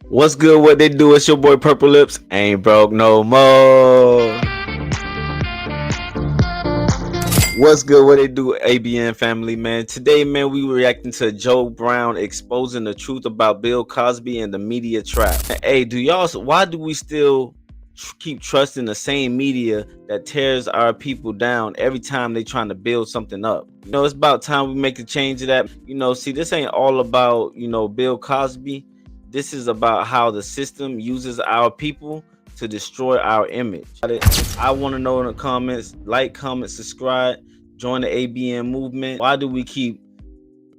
What's good? What they do? It's your boy Purple Lips. Ain't broke no more. What's good? What they do? ABN family, man. Today, man, we reacting to Joe Brown exposing the truth about Bill Cosby and the media trap. Hey, do y'all? Why do we still keep trusting the same media that tears our people down every time they trying to build something up? It's about time we make a change of that. See, this ain't all about Bill Cosby. This is about how the system uses our people to destroy our image. I want to know in the comments. Like, comment, subscribe, join the ABN movement. Why do we keep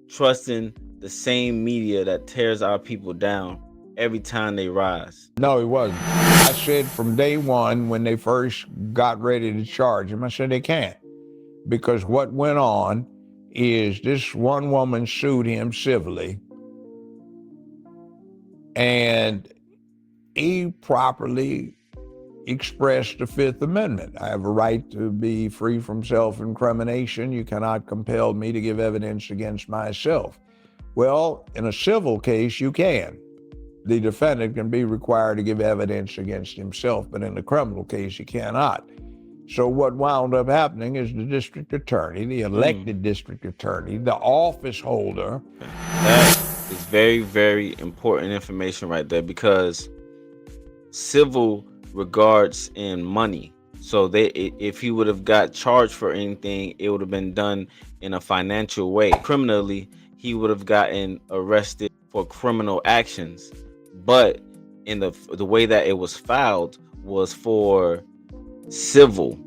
trusting the same media that tears our people down every time they rise? No, he wasn't. I said from day one when they first got ready to charge him, I said they can't. Because what went on is this one woman sued him civilly, and he properly expressed the Fifth Amendment. I have a right to be free from self-incrimination. You cannot compel me to give evidence against myself. Well, in a civil case, you can. The defendant can be required to give evidence against himself, but in the criminal case, he cannot. So what wound up happening is the district attorney, the elected district attorney, the office holder. That is very, very important information right there, because civil regards in money. So if he would have got charged for anything, it would have been done in a financial way. Criminally, he would have gotten arrested for criminal actions. But in the way that it was filed was for civil.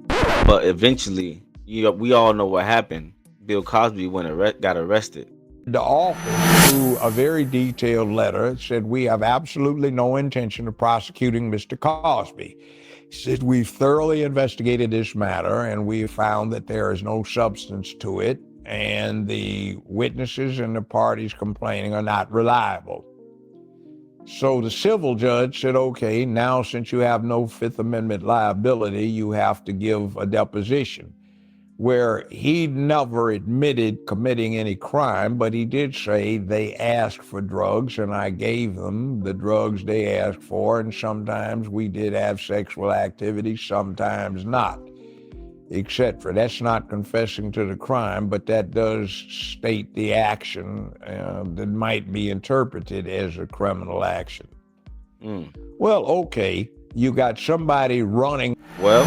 But eventually, we all know what happened. Bill Cosby got arrested. The office, through a very detailed letter, said we have absolutely no intention of prosecuting Mr. Cosby. He said we've thoroughly investigated this matter and we found that there is no substance to it, and the witnesses and the parties complaining are not reliable. So the civil judge said, okay, now since you have no Fifth Amendment liability, you have to give a deposition, where he never admitted committing any crime, but he did say they asked for drugs and I gave them the drugs they asked for, and sometimes we did have sexual activity, sometimes not, etc. That's not confessing to the crime, but that does state the action that might be interpreted as a criminal action. Well, okay, you got somebody running. Well,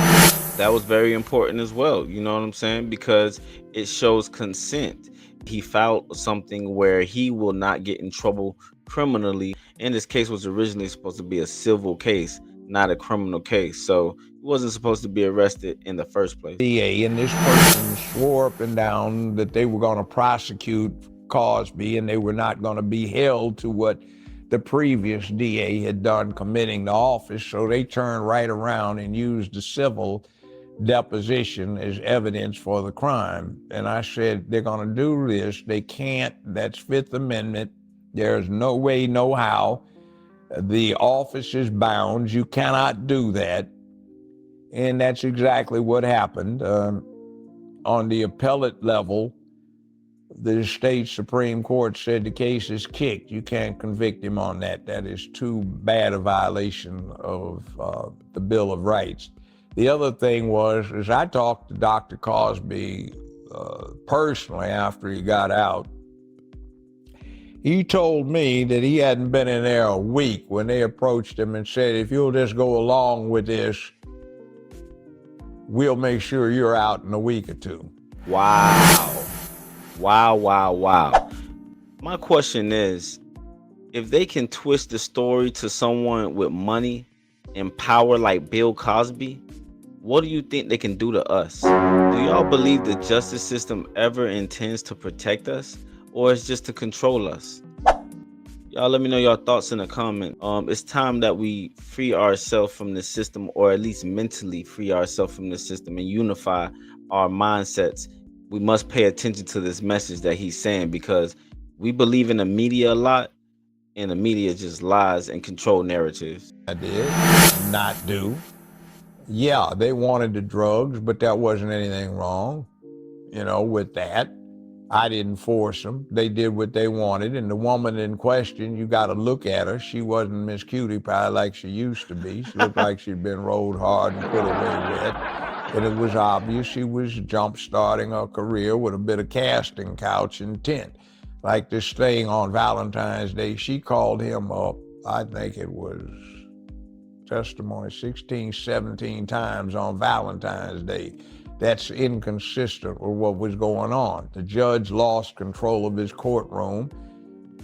that was very important as well. You know what I'm saying? Because it shows consent. He filed something where he will not get in trouble criminally. And this case was originally supposed to be a civil case, not a criminal case. So he wasn't supposed to be arrested in the first place. DA, and this person swore up and down that they were going to prosecute Cosby and they were not going to be held to what the previous DA had done committing the office. So they turned right around and used the civil deposition as evidence for the crime. And I said, they're going to do this. They can't. That's Fifth Amendment. There's no way, no how. The office is bound. You cannot do that. And that's exactly what happened. On the appellate level, the state Supreme Court said the case is kicked. You can't convict him on that. That is too bad a violation of the Bill of Rights. The other thing was, as I talked to Dr. Cosby personally after he got out, he told me that he hadn't been in there a week when they approached him and said, if you'll just go along with this, we'll make sure you're out in a week or two. Wow. Wow, wow, wow. My question is, if they can twist the story to someone with money and power like Bill Cosby, what do you think they can do to us? Do y'all believe the justice system ever intends to protect us, or it's just to control us? Y'all let me know your thoughts in the comment. It's time that we free ourselves from this system, or at least mentally free ourselves from this system and unify our mindsets. We must pay attention to this message that he's saying, because we believe in the media a lot, and the media just lies and control narratives. I did not do. Yeah, they wanted the drugs, but that wasn't anything wrong, with that. I didn't force them. They did what they wanted. And the woman in question, you got to look at her. She wasn't Miss Cutie Pie like she used to be. She looked like she'd been rolled hard and put away wet. And it was obvious she was jump-starting her career with a bit of casting couch intent. Like this thing on Valentine's Day, she called him up, I think it was testimony 16, 17 times on Valentine's Day. That's inconsistent with what was going on. The judge lost control of his courtroom.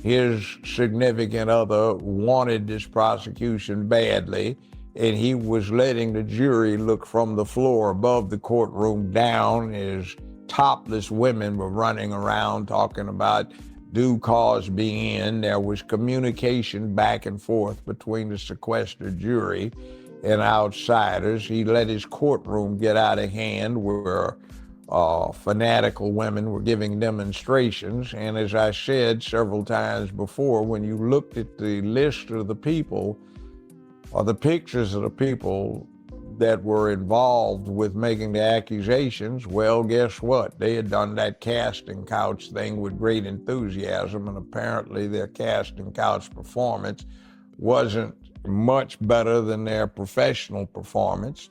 His significant other wanted this prosecution badly, and he was letting the jury look from the floor above the courtroom down as topless women were running around talking about Bill Cosby in. There was communication back and forth between the sequestered jury and outsiders. He let his courtroom get out of hand where fanatical women were giving demonstrations. And as I said several times before, when you looked at the list of the people or the pictures of the people that were involved with making the accusations, well, guess what? They had done that casting couch thing with great enthusiasm, and apparently their casting couch performance wasn't much better than their professional performance.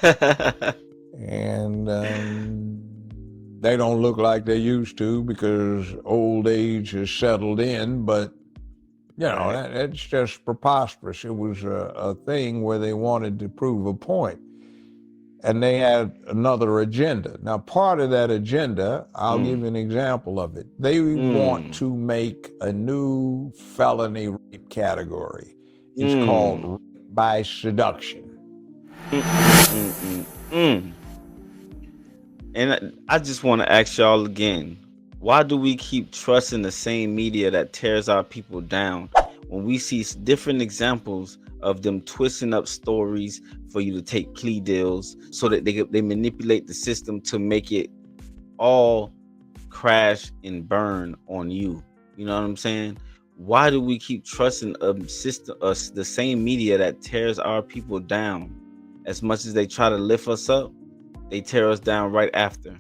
And they don't look like they used to because old age has settled in, but you know, that's just preposterous. It was a thing where they wanted to prove a point, and they had another agenda. Now, part of that agenda, I'll give you an example of it. They want to make a new felony rape category. It's called rape by seduction. And I just want to ask y'all again, why do we keep trusting the same media that tears our people down when we see different examples of them twisting up stories for you to take plea deals so that they manipulate the system to make it all crash and burn on you? You know what I'm saying? Why do we keep trusting the same media that tears our people down? As much as they try to lift us up, they tear us down right after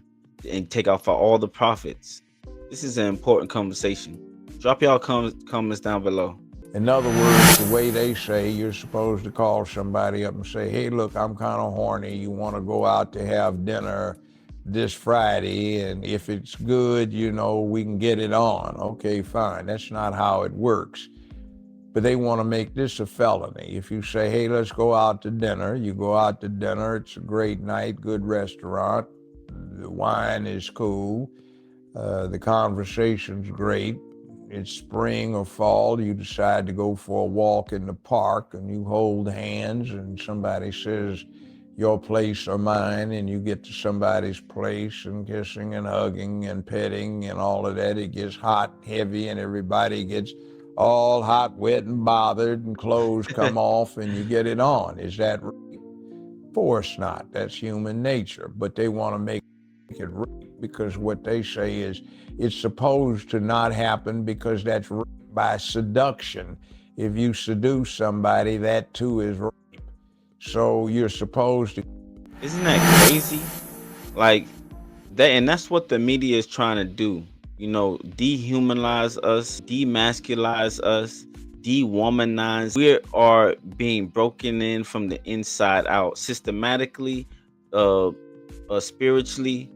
and take out for all the profits. This is an important conversation. Drop y'all comments down below. In other words, the way they say, you're supposed to call somebody up and say, hey, look, I'm kind of horny. You want to go out to have dinner this Friday, and if it's good, you know, we can get it on. Okay, fine. That's not how it works. But they want to make this a felony. If you say, hey, let's go out to dinner, you go out to dinner. It's a great night, good restaurant. The wine is cool. The conversation's great. It's spring or fall. You decide to go for a walk in the park, and you hold hands, and somebody says, your place or mine, and you get to somebody's place and kissing and hugging and petting and all of that. It gets hot, heavy, and everybody gets all hot, wet, and bothered, and clothes come off, and you get it on. Is that rape? Of course not. That's human nature. But they want to make it rape because what they say is it's supposed to not happen because that's rape by seduction. If you seduce somebody, that too is rape. So you're supposed to. Isn't that crazy? Like that, and that's what the media is trying to do. You know, dehumanize us, demasculize us, dewomanize. We are being broken in from the inside out, systematically, spiritually,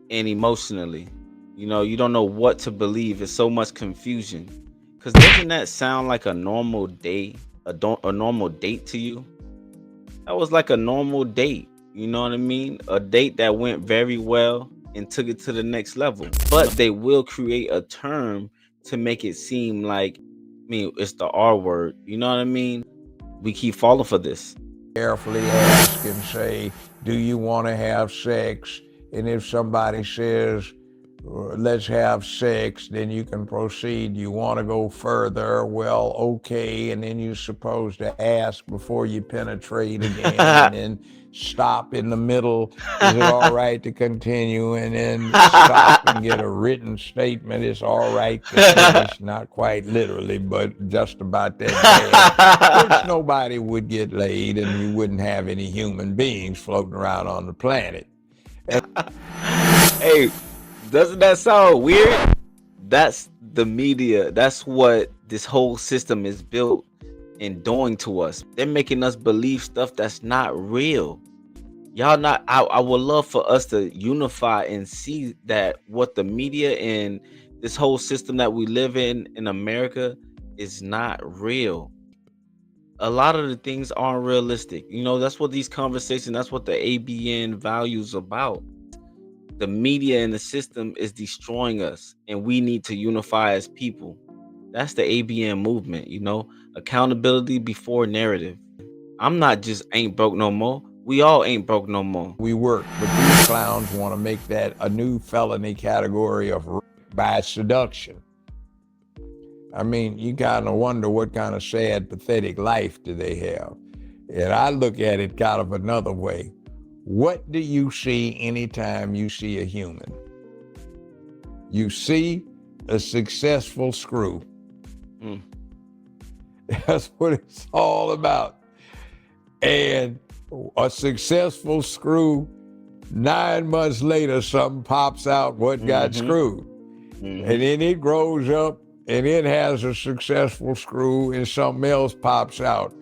and emotionally. You know, you don't know what to believe. There's so much confusion. Because doesn't that sound like a normal day, a normal date to you? That was like a normal date. You know what I mean? A date that went very well and took it to the next level. But they will create a term to make it seem like, I mean, it's the R word. You know what I mean? We keep falling for this. Carefully ask and say, do you want to have sex? And if somebody says, let's have sex, then you can proceed. You want to go further? Well, okay. And then you're supposed to ask before you penetrate again, and then stop in the middle. Is it all right to continue? And then stop and get a written statement. It's all right to finish. Not quite literally, but just about that bad. Which nobody would get laid, and you wouldn't have any human beings floating around on the planet. Hey, Doesn't that sound weird? That's the media. That's what this whole system is built and doing to us. They're making us believe stuff that's not real. Y'all not I would love for us to unify and see that what the media and this whole system that we live in America is not real. A lot of the things aren't realistic. You know, that's what these conversations, that's what the ABN values about. The media and the system is destroying us, and we need to unify as people. That's the ABN movement, you know, accountability before narrative. I'm not just ain't broke no more. We all ain't broke no more. We work, but these clowns want to make that a new felony category of rape by seduction. I mean, you kind of wonder what kind of sad, pathetic life do they have? And I look at it kind of another way. What do you see anytime you see a human? You see a successful screw. Mm. That's what it's all about. And a successful screw, 9 months later, something pops out what got screwed. And then it grows up and it has a successful screw and something else pops out.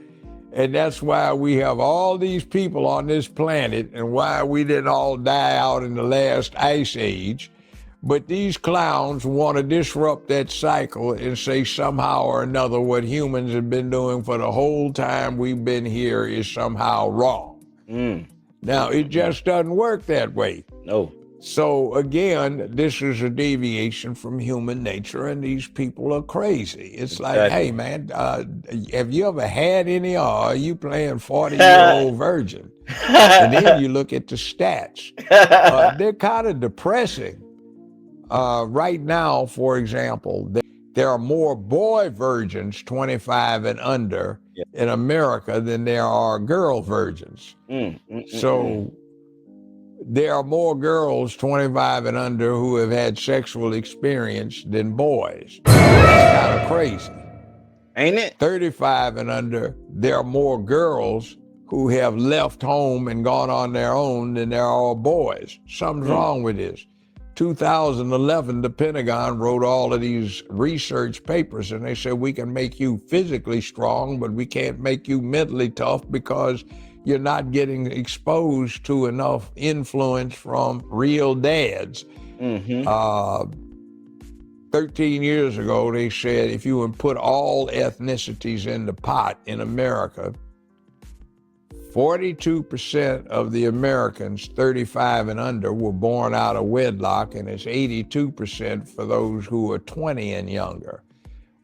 And that's why we have all these people on this planet and why we didn't all die out in the last ice age. But these clowns want to disrupt that cycle and say somehow or another what humans have been doing for the whole time we've been here is somehow wrong. Now, it just doesn't work that way. No. So again, this is a deviation from human nature, and these people are crazy. It's like, hey man, have you ever had any, or are you playing 40-year-old virgin? And then you look at the stats. They're kind of depressing. Right now, for example, there are more boy virgins 25 and under in America than there are girl virgins. So there are more girls 25 and under who have had sexual experience than boys. That's kind of crazy. Ain't it? 35 and under, there are more girls who have left home and gone on their own than there are boys. Something's wrong with this. 2011, the Pentagon wrote all of these research papers, and they said, we can make you physically strong, but we can't make you mentally tough because you're not getting exposed to enough influence from real dads. 13 years ago, they said if you would put all ethnicities in the pot in America, 42% of the Americans 35 and under were born out of wedlock, and it's 82% for those who are 20 and younger.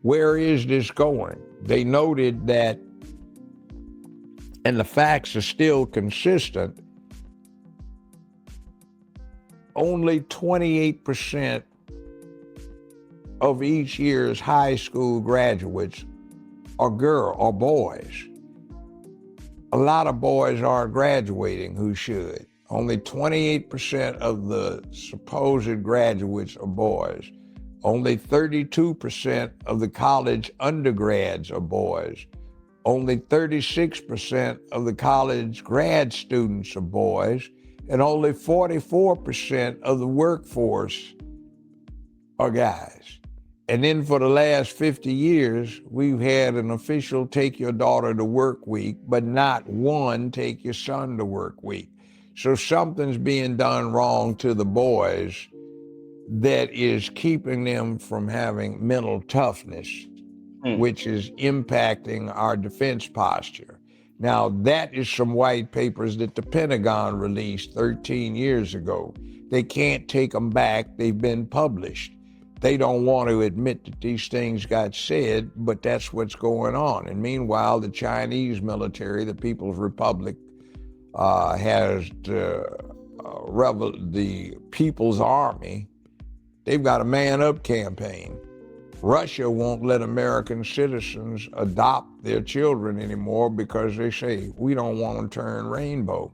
Where is this going? They noted that, and the facts are still consistent, only 28% of each year's high school graduates are boys. A lot of boys aren't graduating who should. Only 28% of the supposed graduates are boys. Only 32% of the college undergrads are boys. Only 36% of the college grad students are boys, and only 44% of the workforce are guys. And then for the last 50 years, we've had an official take your daughter to work week, but not one take your son to work week. So something's being done wrong to the boys that is keeping them from having mental toughness, which is impacting our defense posture. Now, that is some white papers that the Pentagon released 13 years ago. They can't take them back. They've been published. They don't want to admit that these things got said, but that's what's going on. And meanwhile, the Chinese military, the People's Republic, has the People's Army. They've got a man up campaign. Russia won't let American citizens adopt their children anymore because they say, we don't want to turn rainbow.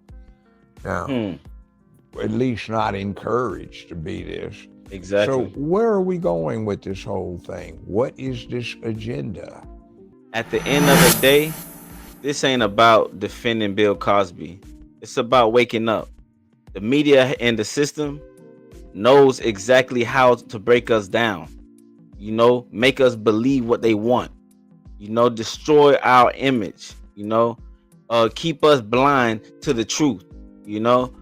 Now, at least not encouraged to be this. Exactly. So where are we going with this whole thing? What is this agenda? At the end of the day, this ain't about defending Bill Cosby. It's about waking up. The media and the system, knows exactly how to break us down, make us believe what they want, destroy our image, keep us blind to the truth. You know,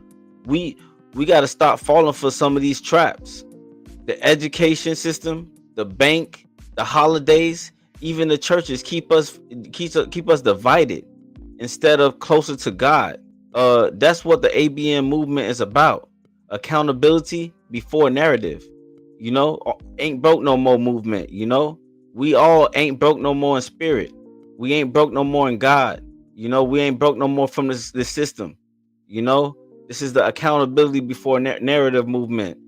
we we got to stop falling for some of these traps. The education system, the bank, the holidays, even the churches keep us divided instead of closer to God. That's what the ABN movement is about. Accountability before narrative. Ain't broke no more movement. We all ain't broke no more in spirit. We ain't broke no more in God. We ain't broke no more from this system. You know, this is the accountability before narrative movement.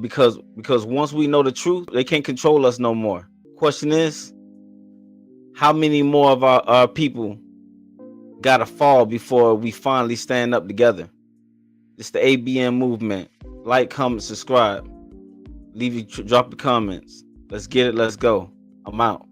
Because once we know the truth, they can't control us no more. Question is, how many more of our people gotta fall before we finally stand up together? It's the ABN movement. Like, comment, subscribe. Drop your comments. Let's get it. Let's go. I'm out.